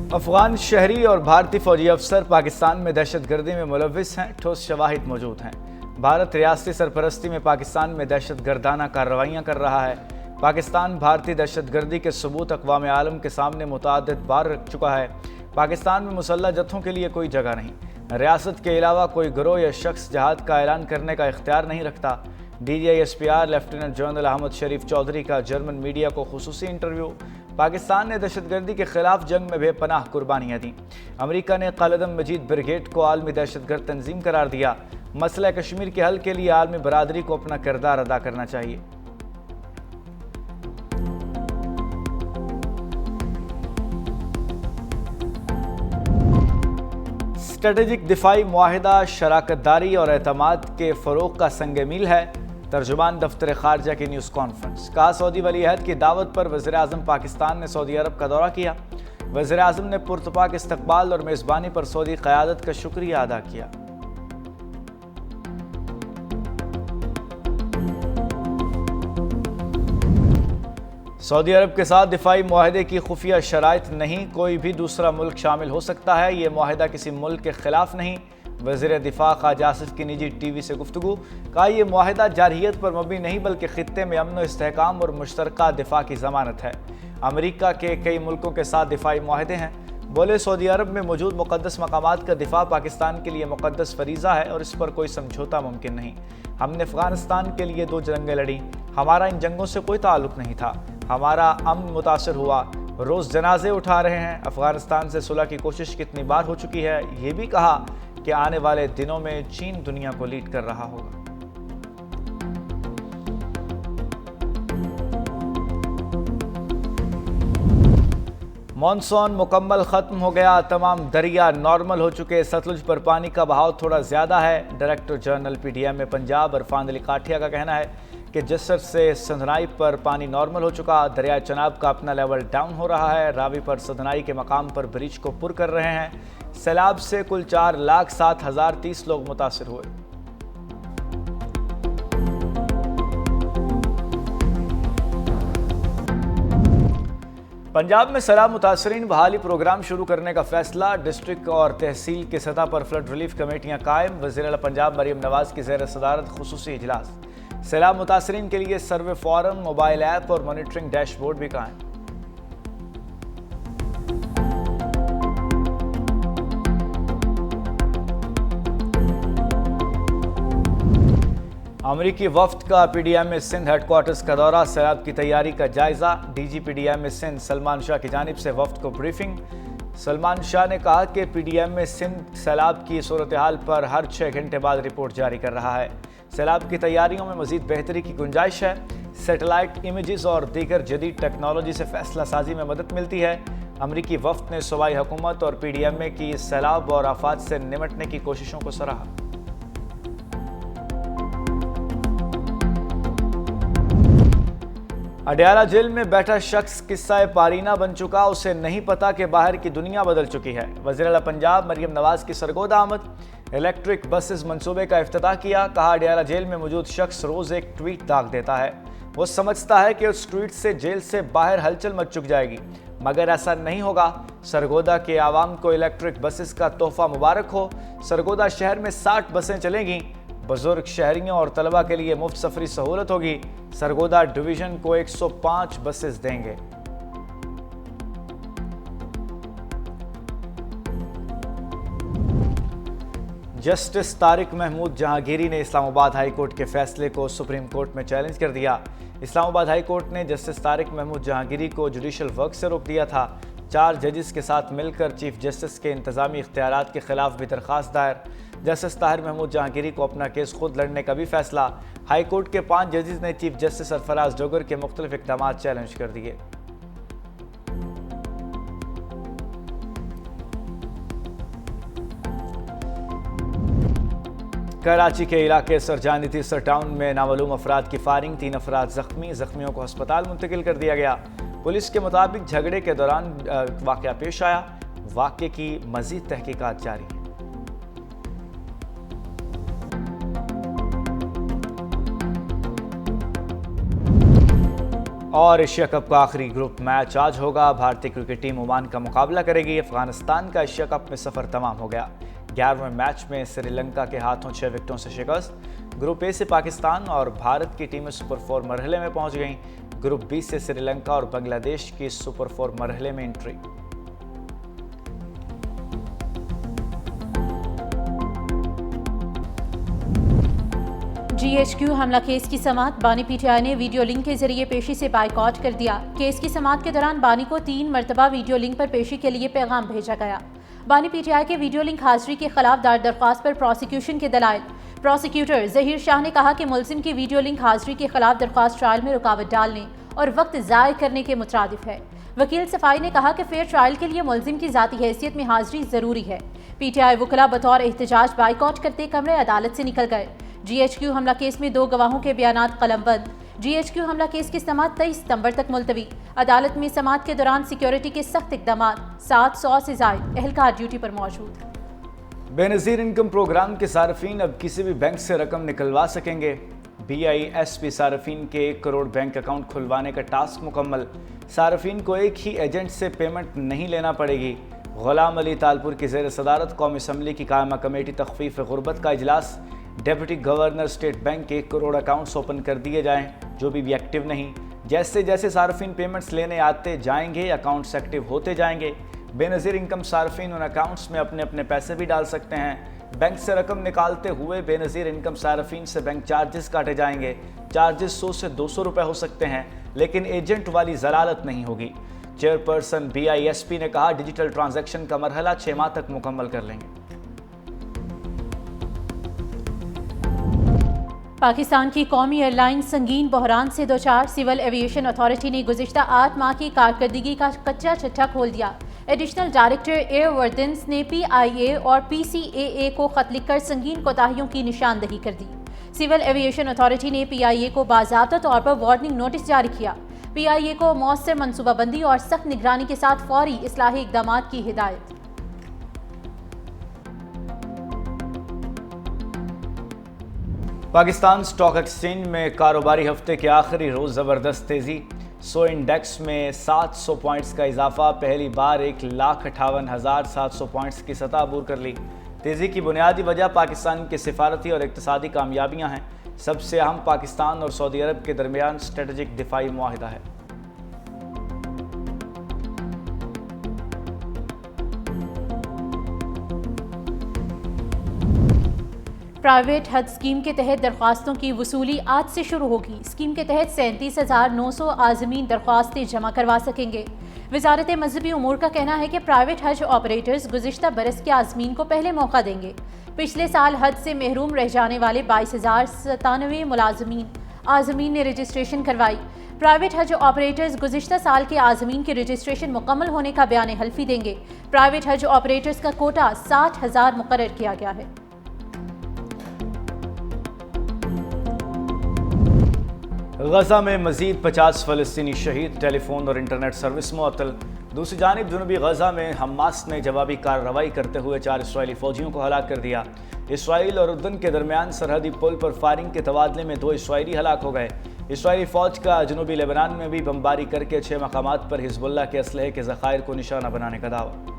अफगान शहरी और भारतीय फौजी अफसर पाकिस्तान में दहशतगर्दी में मुलव्विस हैं, ठोस शवाहिद मौजूद हैं। भारत रियासती सरपरस्ती में पाकिस्तान में दहशतगर्दाना कार्रवाइयाँ कर रहा है। पाकिस्तान भारतीय दहशतगर्दी के सबूत अक़वाम आलम के सामने मुतअद्दिद बार रख चुका है। पाकिस्तान में मुसल्लह जत्थों के लिए कोई जगह नहीं। रियासत के अलावा कोई गिरोह या शख्स जहाद का ऐलान करने का इख्तियार नहीं रखता। DGISPR लेफ्टिनेंट जनरल अहमद शरीफ चौधरी का जर्मन मीडिया को खुसूसी इंटरव्यू। पाकिस्तान ने दहशतगर्दी के खिलाफ जंग में बेपनाह कुर्बानियाँ दी। अमेरिका ने कालदम मजीद ब्रिगेड को आलमी दहशतगर्द तंजीम करार दिया। मसला कश्मीर के हल के लिए आलमी बरादरी को अपना किरदार अदा करना चाहिए। स्ट्रेटेजिक दिफाई मुआहिदा शराकतदारी और एतमाद के फ़रोग़ का संग मील है। तर्जुमान दफ्तर खारजा की न्यूज़ कॉन्फ्रेंस। कहा, सऊदी वली अहद की दावत पर वज़ीर आज़म पाकिस्तान ने सऊदी अरब का दौरा किया। वज़ीर आज़म ने पुरतपाक इस्तकबाल और मेज़बानी पर सऊदी क़यादत का शुक्रिया अदा किया। सऊदी अरब के साथ दिफाई मुआहदे की खुफिया शराइत नहीं, कोई भी दूसरा मुल्क शामिल हो सकता है। ये मुआहदा किसी मुल्क के खिलाफ नहीं। वज़ीर दिफा ख्वाजा आसिफ की निजी TV से गुफ्तगू। कहा, यह मुआहदा जारहियत पर मबनी नहीं बल्कि खित्ते में अमन इस्तेहकाम और मुश्तरका दिफा की ज़मानत है। अमेरिका के कई मुल्कों के साथ दिफाई मुआहदे हैं। बोले, सऊदी अरब में मौजूद मुक़द्दस मकामात का दिफा पाकिस्तान के लिए मुक़द्दस फरीज़ा है और इस पर कोई समझौता मुमकिन नहीं। हमने अफ़गानिस्तान के लिए 2 जंगें लड़ी। हमारा इन जंगों से कोई ताल्लुक़ नहीं था। हमारा अमन मुतासर हुआ। रोज़ जनाजे उठा रहे हैं। अफ़गानिस्तान से सुलह की कोशिश कितनी बार हो चुकी है। ये भी कहा कि आने वाले दिनों में चीन दुनिया को लीड कर रहा होगा। मॉनसून मुकम्मल ख़त्म हो गया। तमाम दरिया नॉर्मल हो चुके। सतलुज पर पानी का बहाव थोड़ा ज़्यादा है। Director general PDM Punjab Irfan Ali Kathia का कहना है कि जस्सर से सधनाई पर पानी नॉर्मल हो चुका। दरिया चनाब का अपना लेवल डाउन हो रहा है। रावी पर सधनाई के मकाम पर ब्रिज को पुर कर रहे हैं। सैलाब से कुल 4,07,030 लोग मुतासिर हुए। पंजाब में सैलाब मुतासरीन बहाली प्रोग्राम शुरू करने का फैसला। डिस्ट्रिक्ट और तहसील की सतह पर फ्लड रिलीफ कमेटियां कायम। वज़ीर आला पंजाब मरियम नवाज की ज़ेर सदारत खुसूसी इजलास। सैलाब मुतासरीन के लिए सर्वे फॉरम, मोबाइल ऐप और मॉनिटरिंग डैशबोर्ड भी कायम। अमरीकी वफ्द का PDM सिंध हेडक्वार्टर्स का दौरा। सैलाब की तैयारी का जायजा। DG PDM सिंध सलमान शाह की जानिब से वफ्द को ब्रीफिंग। सलमान शाह ने कहा कि PDM सिंध सैलाब की सूरत हाल पर हर 6 घंटे बाद रिपोर्ट जारी कर रहा है। सैलाब की तैयारियों में मजीद बेहतरी की गुंजाइश है। सैटेलाइट इमेजेस और दीगर जदीद टेक्नोलॉजी से फैसला साजी में मदद मिलती है। अमरीकी वफ्द ने सूबाई हुकूमत और PDM की सैलाब और आफात से निमटने की कोशिशों को सराहा। अडयाला जेल में बैठा शख्स किस्सा पारीना बन चुका। उसे नहीं पता कि बाहर की दुनिया बदल चुकी है। वज़ीर आला पंजाब मरियम नवाज की सरगोदा आमद। इलेक्ट्रिक बसेस मंसूबे का इफ्तिताह किया। कहा, अडयाला जेल में मौजूद शख्स रोज़ एक ट्वीट दाग देता है। वो समझता है कि उस ट्वीट से जेल से बाहर हलचल मच चुक जाएगी, मगर ऐसा नहीं होगा। सरगोदा के आवाम को इलेक्ट्रिक बसेस का तोहफा मुबारक हो। सरगोदा शहर में 60 बसें चलेंगी। बुजुर्ग शहरियों और तलबा के लिए मुफ्त सफरी सहूलत होगी। सरगोदा डिवीजन को 105 बसेस देंगे। जस्टिस तारिक महमूद जहांगीरी ने इस्लामाबाद हाई कोर्ट के फैसले को सुप्रीम कोर्ट में चैलेंज कर दिया। इस्लामाबाद हाई कोर्ट ने जस्टिस तारिक महमूद जहांगीरी को जुडिशल वर्क से रोक दिया था। 4 जजेस के साथ मिलकर चीफ जस्टिस के इंतजामी इख्तियारात के खिलाफ भी दरख्वास्त दायर। जस्टिस ताहिर महमूद जहांगीरी को अपना केस खुद लड़ने का भी फैसला। हाई कोर्ट के 5 जजेस ने चीफ जस्टिस सरफराज डोगर के मुख्तलिफ इक़दाम चैलेंज कर दिए। कराची के इलाके सरजानी तीसर टाउन में नामालूम अफराद की फायरिंग। 3 अफराद जख्मी। जख्मियों को अस्पताल मुंतकिल कर दिया गया। पुलिस के मुताबिक झगड़े के दौरान वाक़या पेश आया। वाक़े की मज़ीद तहकीकात जारी है। और एशिया कप का आखिरी ग्रुप मैच आज होगा। भारतीय क्रिकेट टीम ओमान का मुकाबला करेगी। अफगानिस्तान का एशिया कप में सफर तमाम हो गया। 11वें मैच में श्रीलंका के हाथों 6 विकेटों से शिकस्त। ग्रुप ए से पाकिस्तान और भारत की टीमें सुपर 4 मरहले में पहुंच गईं। ग्रुप बी से श्रीलंका और बांग्लादेश की सुपर 4 मरहले में एंट्री। GHQ हमला केस की समाअत। बानी PTI ने वीडियो लिंक के जरिए पेशी से बाइकआउट कर दिया। केस की समाअत के दौरान बानी को 3 मरतबा वीडियो लिंक पर पेशी के लिए पैगाम भेजा गया। बानी PTI के वीडियो लिंक हाजिरी के खिलाफ दायर दरख्वास्त पर प्रोसिक्यूशन के दलाइल। प्रोसिक्यूटर जहीर शाह ने कहा कि मुलजिम की वीडियो लिंक हाजिरी के खिलाफ दरख्वास्त ट्रायल में रुकावट डालने और वक्त ज़ाय करने के मुतरादिफ है। वकील सफाई ने कहा कि फेयर ट्रायल के लिए मुलजिम की जाती हैसियत में हाजिरी जरूरी है। PTI वकला बतौर एहतजाज बाइकआउट करते कमरे अदालत से निकल गए। GHQ हमला केस में 2 गवाहों के बयानात कलमबंद। GHQ हमला केस की समाअत 23 सितंबर तक मुलतवी। अदालत में समाअत के दौरान सिक्योरिटी के सख्त इकदाम। 700 से ज़ायद एहलकार ड्यूटी पर मौजूद। बेनज़ीर इनकम प्रोग्राम के सार्फिन अब किसी भी बैंक से रकम निकलवा सकेंगे। BISP सार्फिन के 1 करोड़ बैंक अकाउंट खुलवाने का टास्क मुकम्मल। सार्फिन को एक ही एजेंट से पेमेंट नहीं लेना पड़ेगी। गुलाम अली तालपुर की ज़ेर सदारत कौमी असम्बली की कायमा कमेटी तखफीफ गुर्बत का इजलास। डेप्यूटी गवर्नर स्टेट बैंक के 1 करोड़ अकाउंट्स ओपन कर दिए जाएं जो भी एक्टिव नहीं। जैसे जैसे सार्फिन पेमेंट्स लेने आते जाएंगे अकाउंट्स एक्टिव होते जाएंगे। बेनज़ीर इनकम सार्फिन उन अकाउंट्स में अपने अपने पैसे भी डाल सकते हैं। बैंक से रकम निकालते हुए बेनज़ीर इनकम सार्फिन से बैंक चार्जेस काटे जाएंगे। चार्जेस 100 से 200 रुपये हो सकते हैं, लेकिन एजेंट वाली जलालत नहीं होगी। चेयरपर्सन BISP ने कहा डिजिटल ट्रांजैक्शन का मरहला 6 माह तक मुकम्मल कर लेंगे। पाकिस्तान की कौमी एयरलाइन संगीन बहरान से दोचार। सिविल एविएशन अथॉरिटी ने गुज़िश्ता 8 माह की कारकर्दगी का कच्चा चिट्ठा खोल दिया। एडिशनल डायरेक्टर एयरवर्दन्स ने PIA और PCAA को खत लिखकर संगीन कोताहियों की निशानदही कर दी। सिविल एविएशन अथॉरिटी ने PIA को बाज़ाब्ता तौर पर वार्निंग नोटिस जारी किया। PIA को मौसर मनसूबाबंदी और सख्त निगरानी के साथ फौरी इस्लाही इक़दाम की हिदायत। पाकिस्तान स्टॉक एक्सचेंज में कारोबारी हफ्ते के आखिरी रोज़ ज़बरदस्त तेज़ी। सो इंडेक्स में 700 पॉइंट्स का इजाफा। पहली बार 1,58,700 पॉइंट्स की सतह अबूर कर ली। तेज़ी की बुनियादी वजह पाकिस्तान के सिफारती और इक़्तिसादी कामयाबियाँ हैं। सबसे अहम पाकिस्तान और सऊदी अरब के दरमियान स्ट्रेटजिक दिफाई मुआहिदा है। प्राइवेट हज स्कीम के तहत दरख्वास्तों की वसूली आज से शुरू होगी। स्कीम के तहत 37,900 आज़मीन दरख्वास्तें जमा करवा सकेंगे। वजारत मजहबी उमूर का कहना है कि प्राइवेट हज ऑपरेटर्स गुज़िश्ता बरस के आज़मीन को पहले मौका देंगे। पिछले साल हज से महरूम रह जाने वाले 22,097 मुलाजमीन आज़मीन ने रजिस्ट्रेशन करवाई। प्राइवेट हज ऑपरेटर्स गुज़िश्ता साल के आज़मीन के रजिस्ट्रेशन मुकम्मल होने का बयान हल्फी देंगे। प्राइवेट हज ऑपरेटर्स का कोटा 60,000 मुकर्रर किया गया है। गजा में मजीद 50 फ़लस्तीनी शहीद। टेलीफोन और इंटरनेट सर्विस मुअत्तल। दूसरी जानिब जनूबी गजा में हमास ने जवाबी कार्रवाई करते हुए 4 इसराइली फ़ौजियों को हलाक कर दिया। इसराइल और उर्दन के दरमियान सरहदी पुल पर फायरिंग के तबादले में 2 इसराइली हलाक हो गए। इसराइली फ़ौज का जनूबी लेबनान में भी बमबारी करके 6 मकामात पर हिज़्बुल्लाह के असलहे के ज़खायर को निशाना बनाने का दावा।